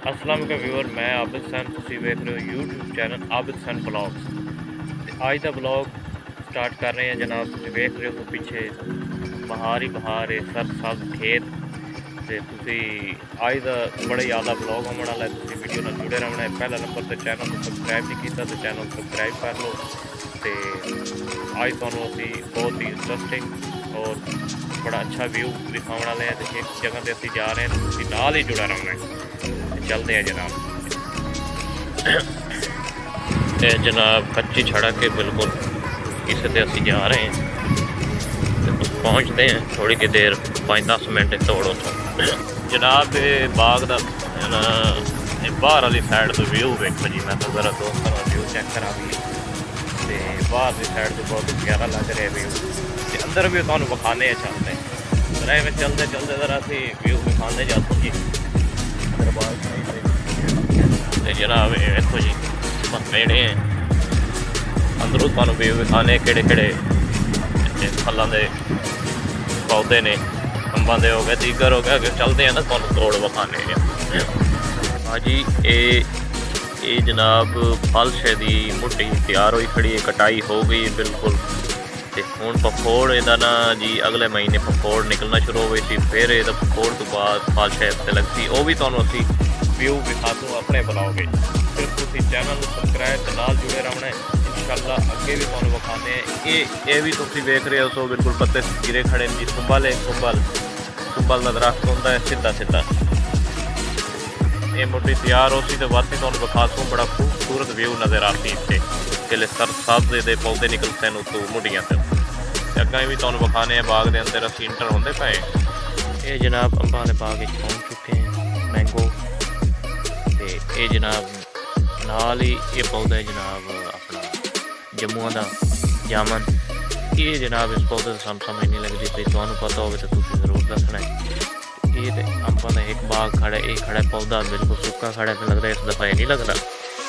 अस्सलाम वालेकुम व्यूअर, मैं आबिद हसन, तुसीं वेख रहे हो YouTube channel Abid Hasan blogs. ते अज दा ब्लॉग स्टार्ट कर रहे हैं जनाब। तुसीं वेख रहे हो पिछे बहार ही बहार है, सरसब्ज़ खेत। ते तुसीं अज दा बड़ा ही आला ब्लॉग होने वाला है। तुसीं वीडियो नाल जुड़े रहना है। पहला नंबर ते चैनल को सबसक्राइब नहीं कीता तो चैनल सबसक्राइब कर लो। ते अज तुहानूं असीं बहुत ही इंटरस्टिंग और बड़ा अच्छा व्यू दिखाने वाले हैं। तो एक जगह ते असीं जा रहे हैं, तो तुसीं नाल ही जुड़ा रहना है। चलते हैं जनाब। ये जनाब कच्ची सड़क है बिल्कुल, इस ते असीं जा रहे हैं। तो पहुँचते हैं थोड़ी की देर, 5-10 मिनट दौड़ो तो जनाब। ये बाग दा बाहर वाली साइड तो व्यू वेखो जी। मैं तो जरा दोस्तों का व्यू चेक करा भी। तो बाहर की साइड तो बहुत प्यारा लग रहा है व्यू। तो अंदर भी तुहानूं विखाने चलते हैं। जरा में चलते चलते जरा असीं व्यू विखाने जाते जी। जनाब देखो जी पेड़े हैं, अंदरों तुहानूं व्यू विखाने केड़े केड़े फलों के पौधे ने। अंबां दे हो गए, दीगर हो गए। अगर चलते हैं ना तुहानूं तोड़ विखाने। हाँ जी, ये जनाब फल दी मुट्टी तैयार हुई खड़ी है, कटाई हो गई बिल्कुल। तो हूँ पखोड़ इहदा ना जी अगले महीने पखोड़ निकलना शुरू हो गई थी। फिर ये पखोड़ तो बाद फल से लगती, वह भी तुहानूं असीं व्यू विखा दूँ अपने ब्लॉग। फिर तुसीं चैनल सबसक्राइब के नाल जुड़े रहना है। इंशाअल्लाह अगे भी तुहानूं विखाने। ये भी तुसीं वेख रहे हो सो बिल्कुल पत्ते गिरे खड़े जी। कुंबल है, कुंबल का दरख्त होंदा है सीधा सीधा। ये मुट्टी तैयार हो सी तो वाकई तुहानूं विखा दूँ। बड़ा खूबसूरत व्यू नज़र आती इत्थे। जिसले सरसब्ज़ दे पौधे निकलते हैं उत्तों मुड्डियां से। अगें भी तुहानूं विखाने बाग के अंदर असीं इंटर होंदे पे। ये जनाब अंबां दे बाग पहुँच चुके हैं, मैंगो। ये जनाब नाल ही ये पौधा है जनाब अपना जम्मू का जामन। ये जनाब इस पौधे से समझ नहीं लगती पई, तुहानूं पता हो तो तुसीं जरूर दसना है। ये तो अंबां का एक बाग खड़ा है, ये खड़ा है पौधा बिल्कुल सुक्का खड़ा है। लगता है इस दफ़ा नहीं लगता,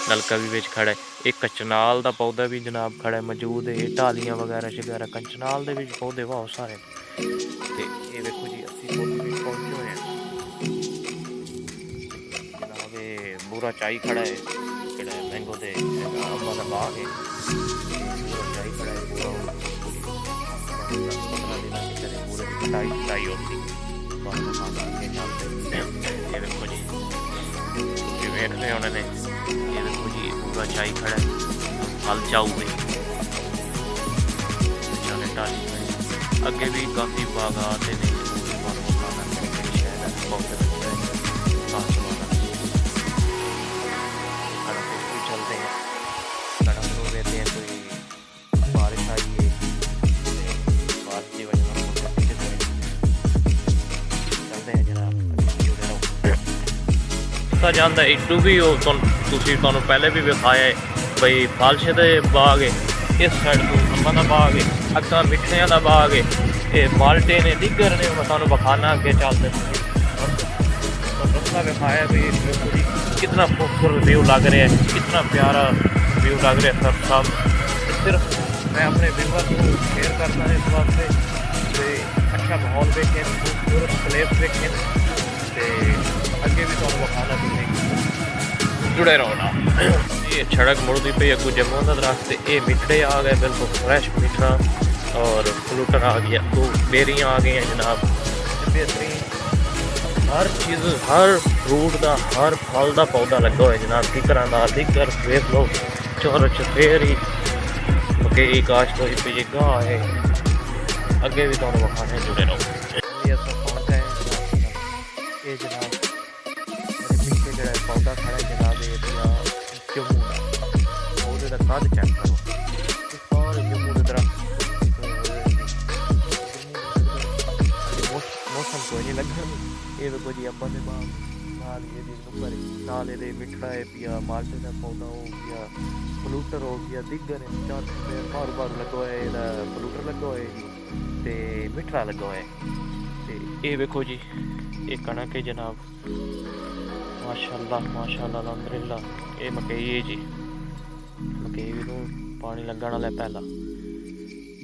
नलका भी बिच खड़ा है। एक कचनाल का पौधा भी जनाब खड़ा है, मौजूद है। टालियाँ वगैरह शगैरह कचनाल के पौधे बहुत सारे। तो ये देखो जी असीं पहुँचे हुए हैं जनाब। ये बूरा चाई खड़ा है, जोड़ा मैंगो दे अंबां दा बाग है। बूरा चाई खड़ा है, पूरा 15 दिन के पूरे कटाई शटाई होती। ये देखो जी तुसीं वेख रहे होने ने। ये देखो जी पूरा चाई खड़ा है, फल चाऊ है। टाली अगे भी काफ़ी बागात ने। चलते हैं सड़क हो गए थे, कोई बारिश आई है, बारिश की वजह चलते हैं जनाब। जाता इटू भी तुहानूं पहले भी विखाया है बई फालशे दे बाग है। इस साइड तो अंबां दा बाग है, अग्गां मिठियां दा बाग है। ये माल्टे ने, दिगर ने, मैं तुहानूं विखाना अगे चलते। रस्ता विखाया भी देखो जी कितना खूबसूरत व्यू लग रहा है, कितना प्यारा व्यू लग रहा है सब। सिर्फ मैं अपने व्यूअर को शेयर करना है इस वास्ते कि अच्छा माहौल देखें, खूबसूरत प्लेस देखें। तो अगे भी तुहानूं विखाना, तुसीं जुड़े रहो ना। ये सड़क मुड़ती पई अगू जम्मू का दरख्त। ये मिठड़े आ गए बिल्कुल फ्रैश मिठड़ा, और फ्लूटर आ गया, तो बेरियां आ गई हैं जनाब। बेहतरीन हर चीज़, हर फ्रूट का, हर फल का पौधा लगा हुआ है जनाब। किकरां दा दिगर वेख लो, चोर चफेरी मकई काश्त होई पई गाह है। अगे भी तुहानूं विखाने, जुड़े रहो। ये असां पहुंच गए हैं जनाब। ये जनाब मेरे पीछे जो पौधा खड़ा है जनाब, ये जम्मू का पौधे का कद चेक करो। सारे जम्मू के दरख्त मौसम कोई नहीं लगन। ये देखो जी अंबां दे बाग नाल, ये नुक्कर नाल ये मिठड़ा है पिया, माल्टे का पौधा हो गया, फ्लूटर हो गया, दिगर है। चार बार बार लगा हुआ है, ਇਹਦਾ फ्लूटर लगा हुआ है जी, ते मिठड़ा लगा हुआ है। ते ये देखो जी ये कणक है जनाब, माशाअल्लाह माशाअल्लाह अल्हम्दुलिल्लाह। ये मकई है जी, मकई नूं पानी लगन वाला पहला।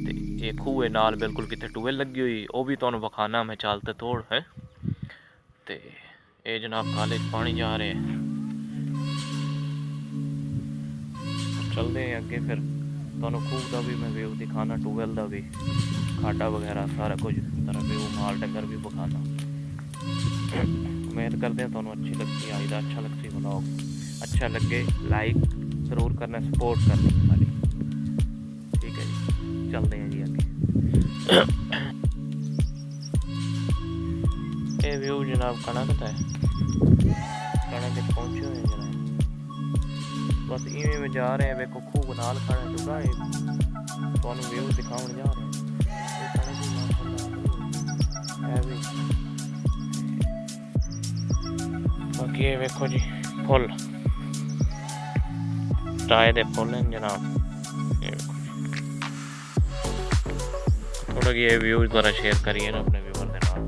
ते ये खूह नाल बिल्कुल कितने टूबेल लगी हुई, वह भी तुहानूं विखाना मैं चलते तोड़ है। तो ये जनाब काले पानी जा रहे हैं। चलते हैं अगे, फिर ਤੁਹਾਨੂੰ ਖੂਹ ਦਾ ਵੀ मैं व्यू दिखाना, ट्यूबवेल का भी, खाडा वगैरह सारा कुछ तरह व्यू, माल डंगर भी दिखाना। उम्मीद करते हैं ਤੁਹਾਨੂੰ अच्छी लगती आई दा, अच्छा लगती ब्लॉग, अच्छा लगे लाइक ज़रूर करना, सपोर्ट करनी सारी, ठीक है जी। चलते हैं जी अगे। ये व्यू जनाब कणक का है, कणक पहुँचे हुए हैं जनाब, बस इवें में जा रहे हैं। देखो खूब नाल खड़े चुका है, तो व्यू दिखाने जा रहे हैं। बाकी ये देखो जी फुल टाए दे फुल हैं जनाब, ये देखो थोड़ा ये व्यू द्वारा शेयर करिए ना अपने व्यूअर के नाल।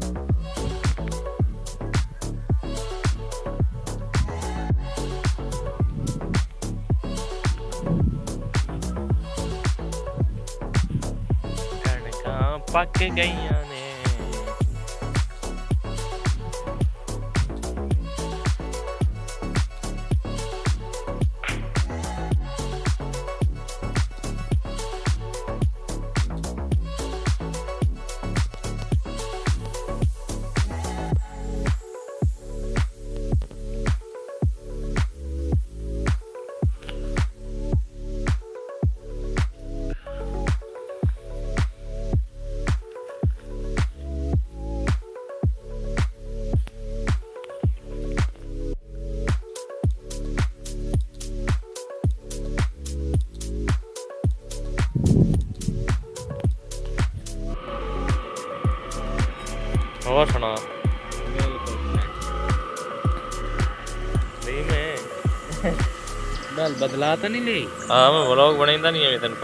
पक गई ने और सुना बैल बदला तो नहीं ली। हाँ मैं व्लॉग बनाइंदा नहीं है तेन